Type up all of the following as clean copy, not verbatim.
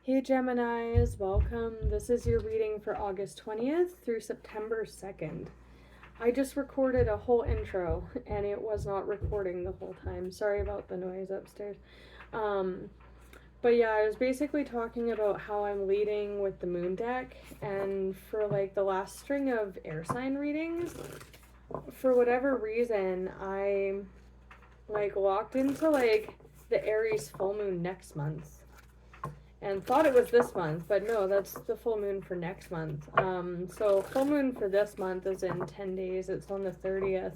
Hey Geminis, welcome. This is your reading for August 20th through September 2nd. I just recorded a whole intro and it was not recording the whole time. Sorry about the noise upstairs. But yeah, I was basically talking about how I'm leading with the moon deck, and for like the last string of air sign readings, for whatever reason, I like locked into like the Aries full moon next month and thought it was this month, but no, that's the full moon for next month. So full moon for this month is in 10 days. It's on the 30th.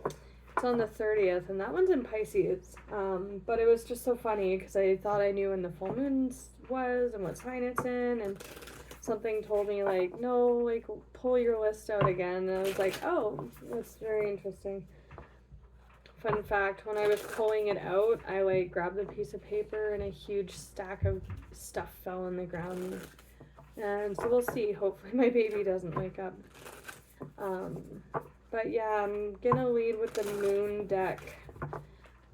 It's on the 30th, and that one's in Pisces. But it was just so funny because I thought I knew when the full moon was and what sign it's in, and something told me like, no, like pull your list out again. And I was like, oh, that's very interesting. Fun fact, when I was pulling it out, I like grabbed a piece of paper and a huge stack of stuff fell on the ground. And so we'll see. Hopefully my baby doesn't wake up. But yeah, I'm gonna lead with the moon deck.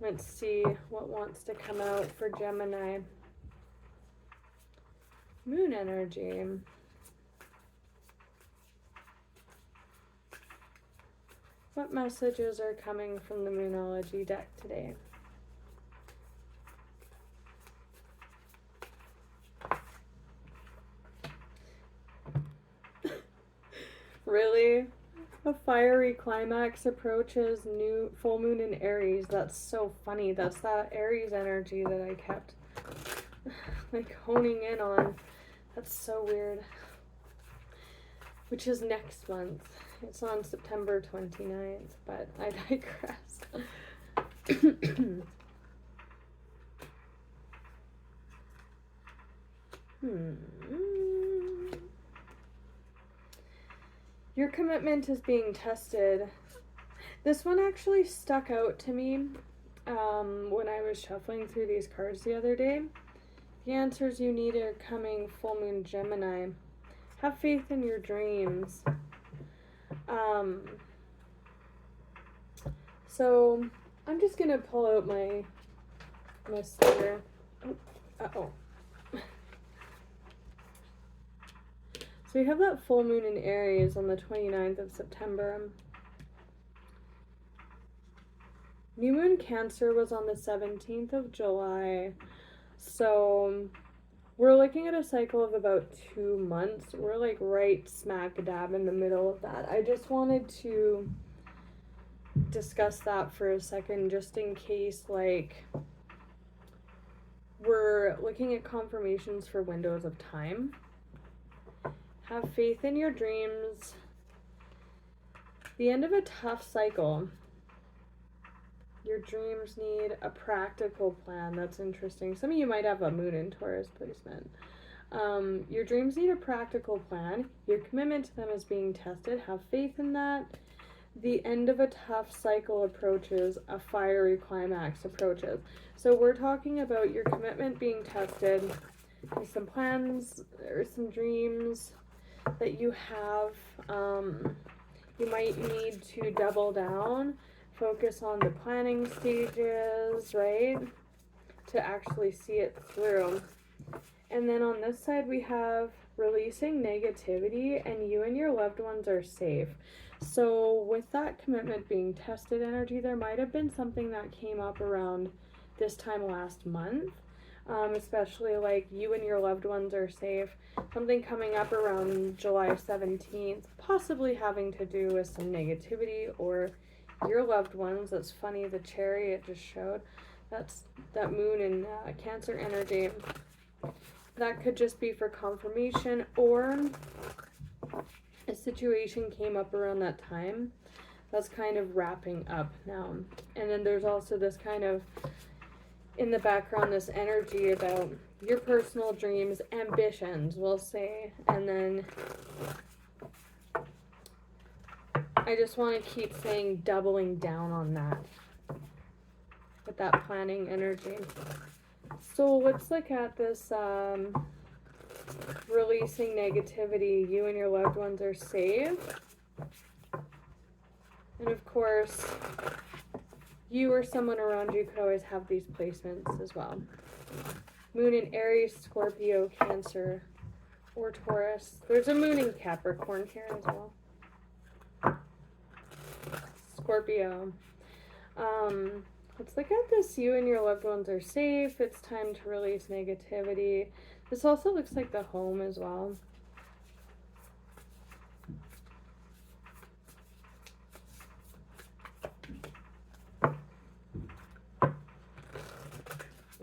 Let's see what wants to come out for Gemini. Moon energy. What messages are coming from the Moonology deck today? Really? A fiery climax approaches, new full moon in Aries. That's so funny. That's that Aries energy that I kept like honing in on. That's so weird. Which is next month. It's on September 29th, but I digress. Your commitment is being tested. This one actually stuck out to me when I was shuffling through these cards the other day. The answers you need are coming full moon Gemini. Have faith in your dreams. So I'm just gonna pull out my sticker. Uh-oh. So we have that full moon in Aries on the 29th of September. New moon Cancer was on the 17th of July. So we're looking at a cycle of about 2 months. We're like right smack dab in the middle of that. I just wanted to discuss that for a second, just in case like we're looking at confirmations for windows of time. Have faith in your dreams. The end of a tough cycle. Your dreams need a practical plan. That's interesting. Some of you might have a moon in Taurus placement. Your dreams need a practical plan. Your commitment to them is being tested. Have faith in that. The end of a tough cycle approaches. A fiery climax approaches. So we're talking about your commitment being tested. There's some plans or some dreams that you have. You might need to double down. Focus on the planning stages, right? To actually see it through. And then on this side, we have releasing negativity, and you and your loved ones are safe. So with that commitment being tested energy, there might have been something that came up around this time last month, especially like you and your loved ones are safe. Something coming up around July 17th, possibly having to do with some negativity or your loved ones. That's funny, the chariot just showed. That's that moon in Cancer energy. That could just be for confirmation, or a situation came up around that time that's kind of wrapping up now. And then there's also this kind of in the background, this energy about your personal dreams, ambitions, we'll say. And then I just want to keep saying doubling down on that with that planning energy. So let's look at this releasing negativity. You and your loved ones are safe. And of course, you or someone around you could always have these placements as well. Moon in Aries, Scorpio, Cancer, or Taurus. There's a moon in Capricorn here as well. Scorpio. Let's look at this. You and your loved ones are safe. It's time to release negativity. This also looks like the home as well.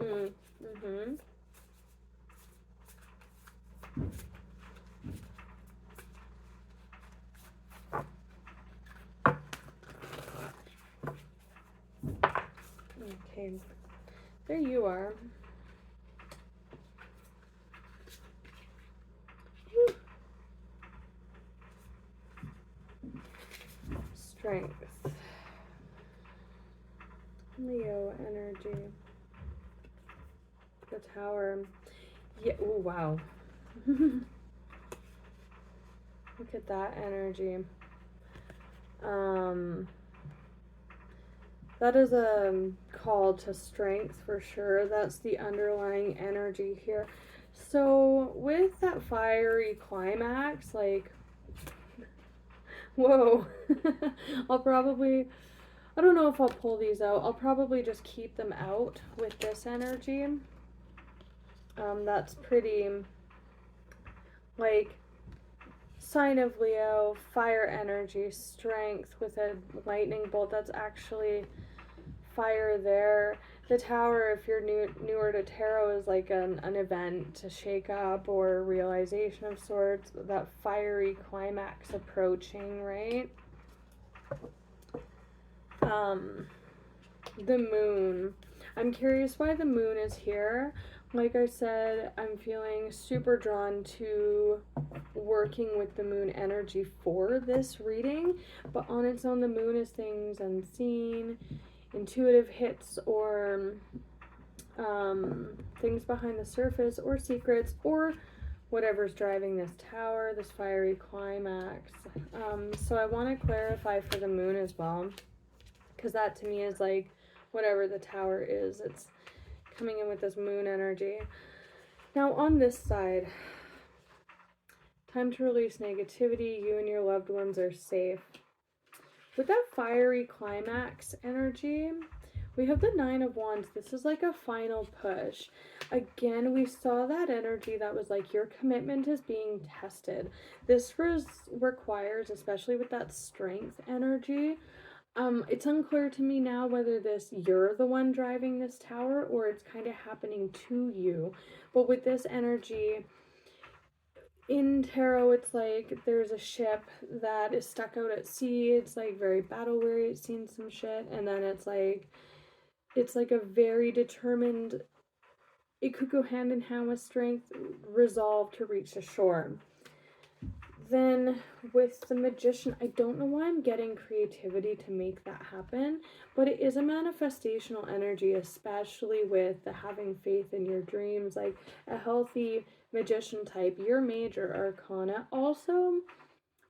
Mm-hmm. Okay, there you are. Whew. Strength. Leo energy. The Tower. Yeah, oh wow. Look at that energy. That is a call to strength for sure. That's the underlying energy here. So with that fiery climax, like, whoa. I don't know if I'll pull these out. I'll probably just keep them out with this energy. That's pretty, like, sign of Leo, fire energy, strength with a lightning bolt. That's actually fire there. The Tower, if you're newer to tarot, is like an event to shake up or realization of sorts. That fiery climax approaching, right? The moon. I'm curious why the moon is here. Like I said, I'm feeling super drawn to working with the moon energy for this reading, but on its own, the moon is things unseen, intuitive hits, or things behind the surface, or secrets, or whatever's driving this tower, this fiery climax. So I want to clarify for the moon as well, because that to me is like whatever the tower is, it's coming in with this moon energy. Now on this side, time to release negativity. You and your loved ones are safe. With that fiery climax energy, we have the Nine of Wands. This is like a final push. Again, we saw that energy that was like your commitment is being tested. This requires, especially with that strength energy, it's unclear to me now whether you're the one driving this tower or it's kind of happening to you. But with this energy, in tarot, it's like there's a ship that is stuck out at sea. It's like very battle weary. It's seen some shit. And then it's like a very determined, it could go hand in hand with strength, resolve to reach the shore. Then with the Magician, I don't know why I'm getting creativity to make that happen, but it is a manifestational energy, especially with the having faith in your dreams, like a healthy Magician type, your major arcana. Also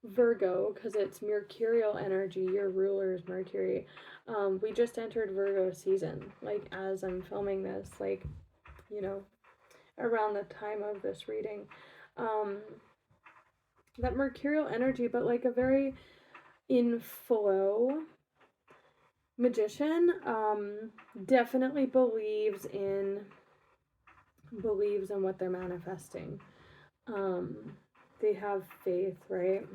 Virgo, because it's mercurial energy, your ruler is Mercury. We just entered Virgo season, like as I'm filming this, like, around the time of this reading. That mercurial energy, but like a very in flow Magician, definitely believes in what they're manifesting. They have faith, right?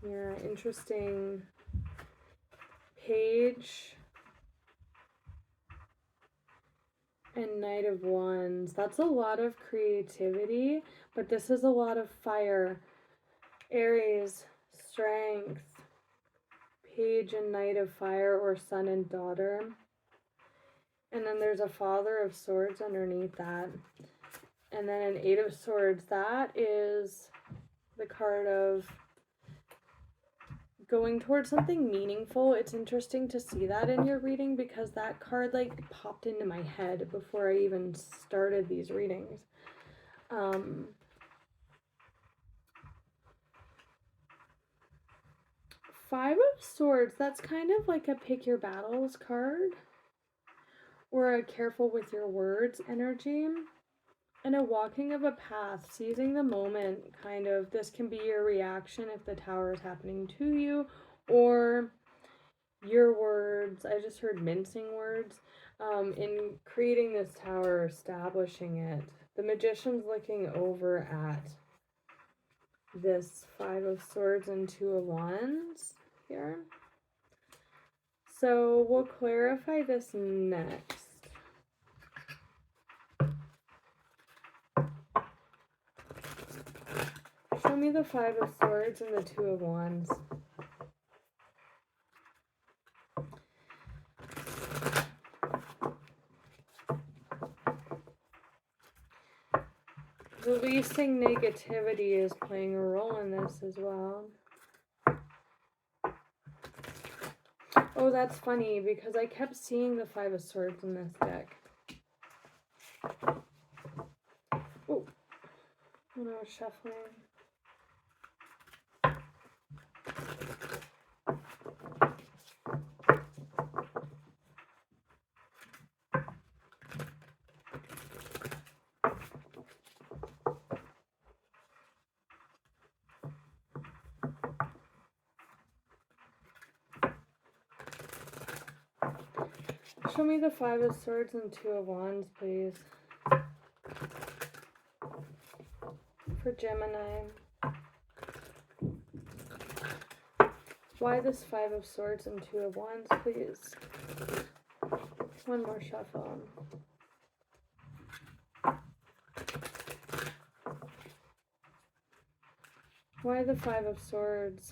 Yeah, interesting. Page and Knight of Wands. That's a lot of creativity, but this is a lot of fire. Aries, strength. Page and Knight of Fire, or son and daughter. And then there's a Father of Swords underneath that. And then an Eight of Swords. That is the card of going towards something meaningful. It's interesting to see that in your reading because that card like popped into my head before I even started these readings. Five of Swords, that's kind of like a pick your battles card, or a careful with your words energy, and a walking of a path, seizing the moment, kind of. This can be your reaction if the tower is happening to you, or your words. I just heard mincing words. In creating this tower, establishing it. The Magician's looking over at this Five of Swords and Two of Wands here. So we'll clarify this next. Show me the Five of Swords and the Two of Wands. Releasing negativity is playing a role in this as well. Oh, that's funny because I kept seeing the Five of Swords in this deck. Oh, when I was shuffling. Show me the Five of Swords and Two of Wands, please. For Gemini. Why this Five of Swords and Two of Wands, please? One more shuffle. Why the Five of Swords?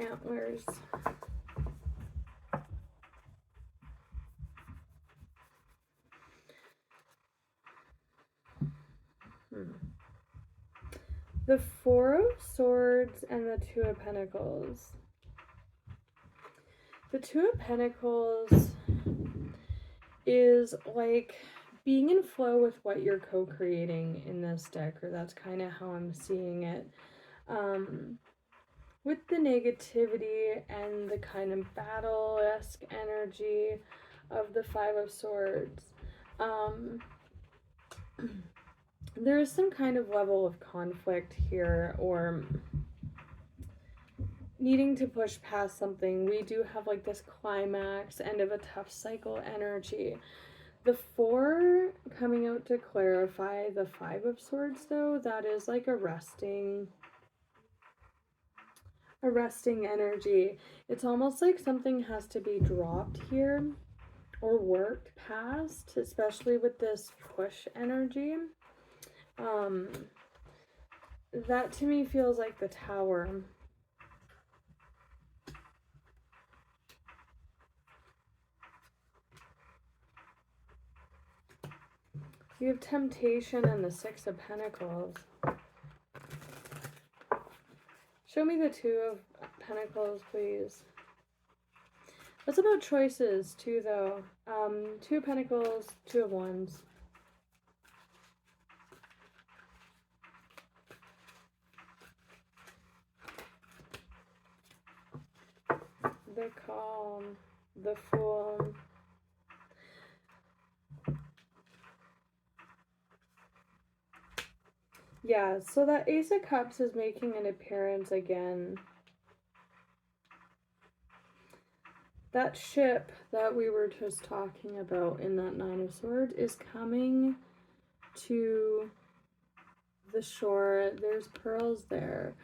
Antlers. The Four of Swords and the Two of Pentacles. The Two of Pentacles is like being in flow with what you're co-creating in this deck, or that's kind of how I'm seeing it. With the negativity and the kind of battle-esque energy of the Five of Swords, there is some kind of level of conflict here, or needing to push past something. We do have like this climax, end of a tough cycle energy. The Four coming out to clarify the Five of Swords, though, that is like a resting energy. It's almost like something has to be dropped here or worked past, especially with this push energy. That to me feels like the Tower. You have Temptation and the Six of Pentacles. Show me the Two of Pentacles, please. That's about choices, too, though. Two of Pentacles, Two of Wands. The Calm, the Fool. Yeah, so that Ace of Cups is making an appearance again. That ship that we were just talking about in that Nine of Swords is coming to the shore. There's pearls there.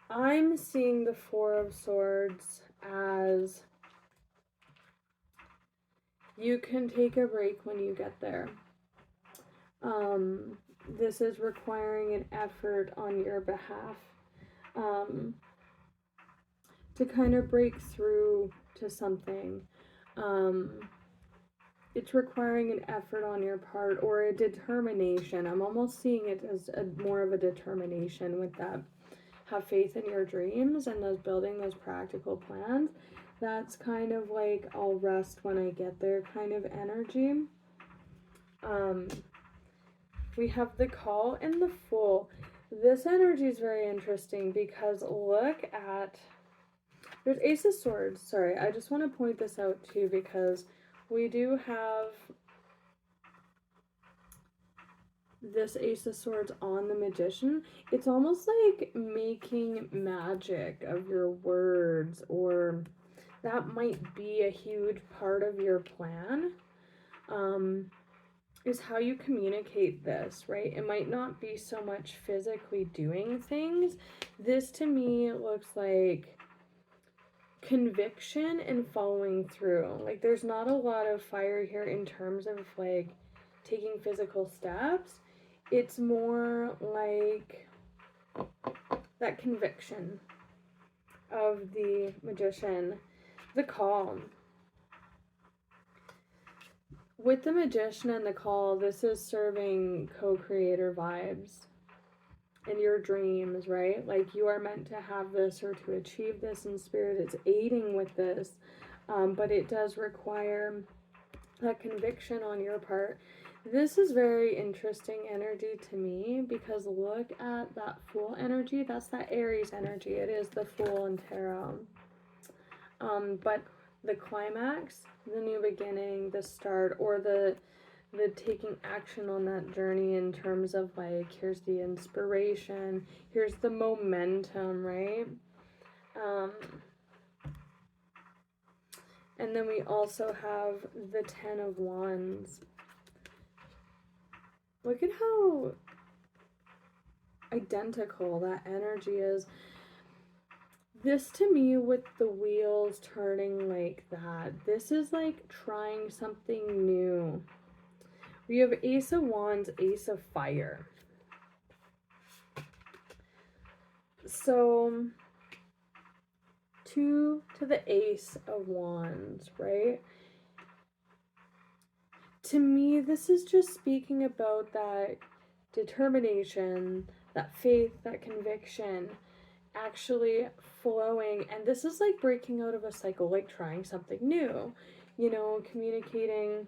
I'm seeing the Four of Swords as you can take a break when you get there. This is requiring an effort on your behalf to kind of break through to something. It's requiring an effort on your part, or a determination. I'm almost seeing it as more of a determination with that. Have faith in your dreams and those building those practical plans. That's kind of like I'll rest when I get there kind of energy. We have the Call and the Fool. This energy is very interesting because look at, there's Ace of Swords. Sorry, I just want to point this out too because we do have this Ace of Swords on the Magician. It's almost like making magic of your words, or that might be a huge part of your plan. Is how you communicate this, right? It might not be so much physically doing things. This to me looks like conviction and following through. Like there's not a lot of fire here in terms of like taking physical steps. It's more like that conviction of the Magician. The Call. With the Magician and the Call, this is serving co-creator vibes in your dreams, right? Like you are meant to have this or to achieve this in spirit. It's aiding with this, but it does require that conviction on your part. This is very interesting energy to me because look at that Fool energy. That's that Aries energy. It is the Fool in tarot. But the climax, the new beginning, the start, or the taking action on that journey in terms of like, here's the inspiration, here's the momentum, right? And then we also have the 10 of Wands. Look at how identical that energy is. This to me with the wheels turning like that, this is like trying something new. We have Ace of Wands, Ace of Fire. So 2 to the Ace of Wands, right? To me, this is just speaking about that determination, that faith, that conviction actually flowing. And this is like breaking out of a cycle, like trying something new, you know, communicating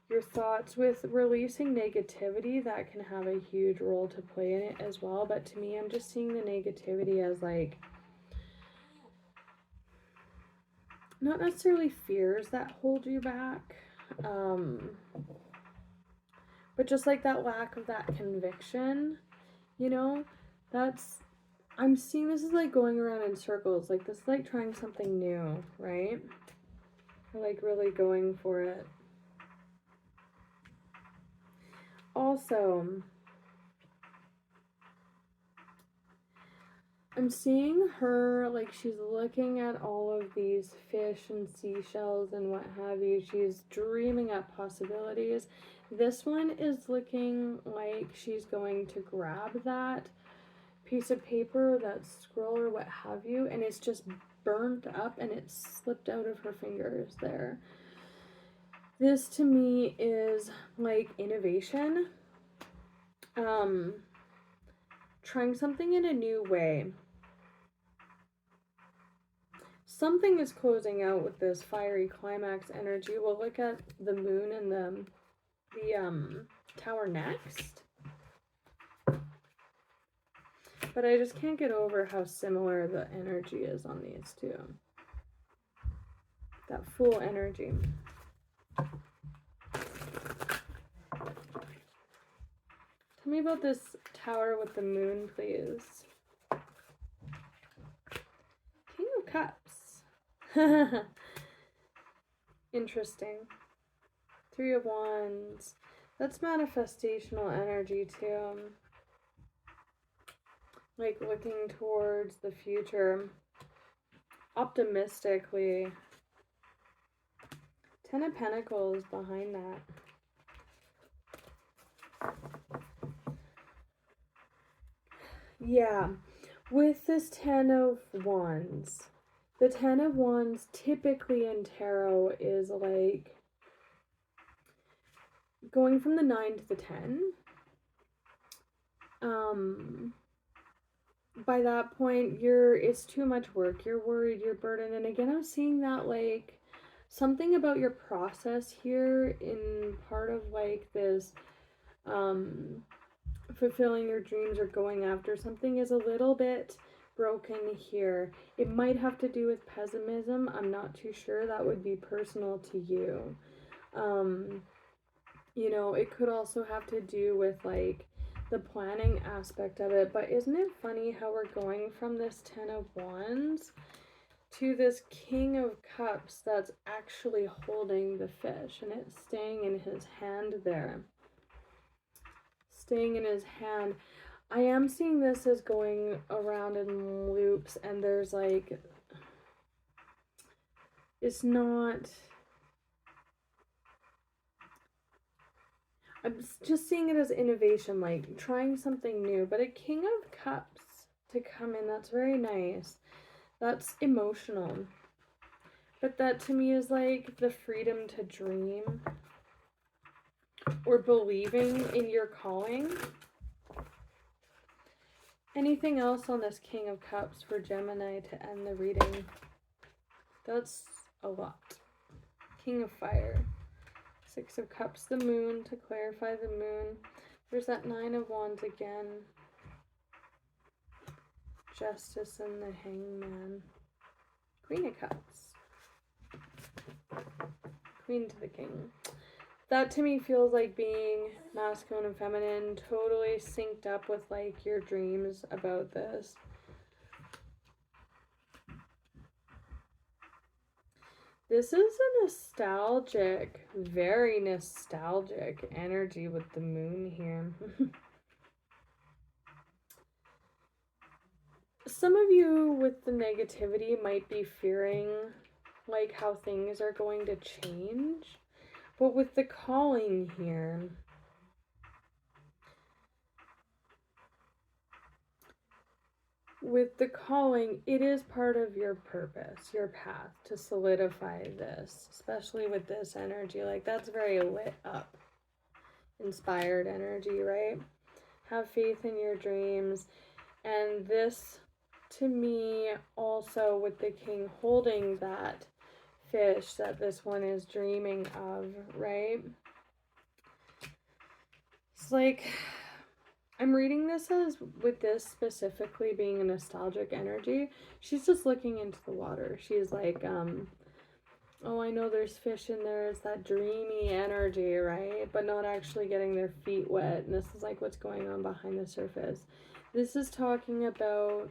your thoughts with releasing negativity. That can have a huge role to play in it as well. But to me, I'm just seeing the negativity as like not necessarily fears that hold you back, but just like that lack of that conviction, you know, that's, I'm seeing this is like going around in circles. Like this is like trying something new, right? Or like really going for it. Also, I'm seeing her, like she's looking at all of these fish and seashells and what have you. She's dreaming up possibilities. This one is looking like she's going to grab that piece of paper, that scroll or what have you, and it's just burnt up and it slipped out of her fingers there. This to me is like innovation, trying something in a new way. Something is closing out with this fiery climax energy. We'll look at the moon and the tower next. But I just can't get over how similar the energy is on these two. That Fool energy. Tell me about this tower with the moon, please. King of Cups. Interesting. 3 of Wands. That's manifestational energy too. Like looking towards the future optimistically. 10 of Pentacles behind that. Yeah, with this 10 of Wands, the 10 of Wands typically in tarot is like going from the 9 to the 10. by that point, it's too much work. You're worried, you're burdened. And again, I'm seeing that like something about your process here in part of like this fulfilling your dreams or going after something is a little bit broken here. It might have to do with pessimism. I'm not too sure. That would be personal to you. You know, it could also have to do with like the planning aspect of it. But isn't it funny how we're going from this 10 of Wands to this King of Cups that's actually holding the fish and it's staying in his hand there. Staying in his hand. I am seeing this as going around in loops, and there's like, it's not, I'm just seeing it as innovation, like trying something new. But a King of Cups to come in, that's very nice. That's emotional. But that to me is like the freedom to dream or believing in your calling. Anything else on this King of Cups for Gemini to end the reading? That's a lot. King of Fire. Six of Cups, the Moon, to clarify the Moon. There's that Nine of Wands again. Justice and the Hangman. Queen of Cups. Queen to the King. That to me feels like being masculine and feminine, totally synced up with like your dreams about this. This is a nostalgic, very nostalgic energy with the Moon here. Some of you with the negativity might be fearing like how things are going to change. But with the calling here, it is part of your purpose, your path to solidify this, especially with this energy. Like, that's very lit up, inspired energy, right? Have faith in your dreams. And this, to me, also with the King holding that fish that this one is dreaming of, right? It's like, I'm reading this as, with this specifically being a nostalgic energy, she's just looking into the water. She's like, oh, I know there's fish in there. It's that dreamy energy, right? But not actually getting their feet wet. And this is like what's going on behind the surface. This is talking about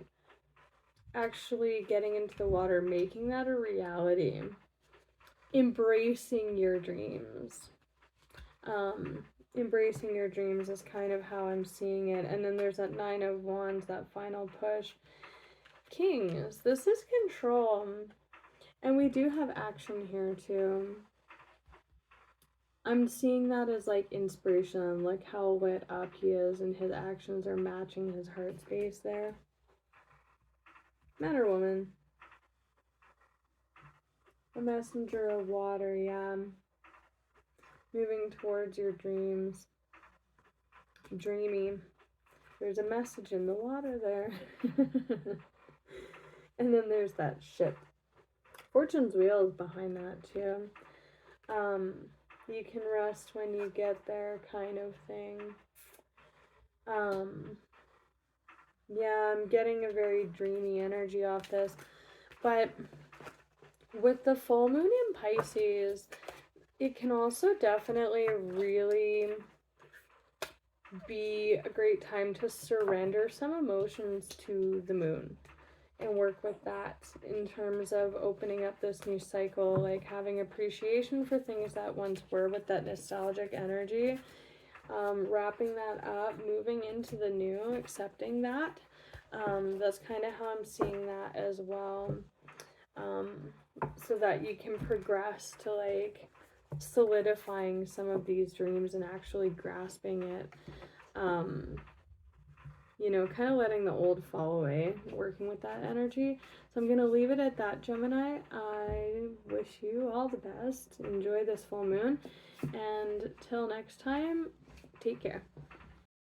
actually getting into the water, making that a reality. Embracing your dreams. Embracing your dreams is kind of how I'm seeing it. And then there's that Nine of Wands, that final push. Kings, this is control. And we do have action here too. I'm seeing that as like inspiration, like how lit up he is and his actions are matching his heart space there. Man or woman? A messenger of water, yeah. Moving towards your dreams. Dreamy. There's a message in the water there. And then there's that ship. Fortune's wheel is behind that too. You can rest when you get there kind of thing. Yeah, I'm getting a very dreamy energy off this. But with the full moon in Pisces, it can also definitely really be a great time to surrender some emotions to the moon and work with that in terms of opening up this new cycle, like having appreciation for things that once were with that nostalgic energy, wrapping that up, moving into the new, accepting that. That's kind of how I'm seeing that as well, so that you can progress to like solidifying some of these dreams and actually grasping it. You know, kind of letting the old fall away, working with that energy. So I'm going to leave it at that, Gemini. I wish you all the best. Enjoy this full moon. And till next time, take care.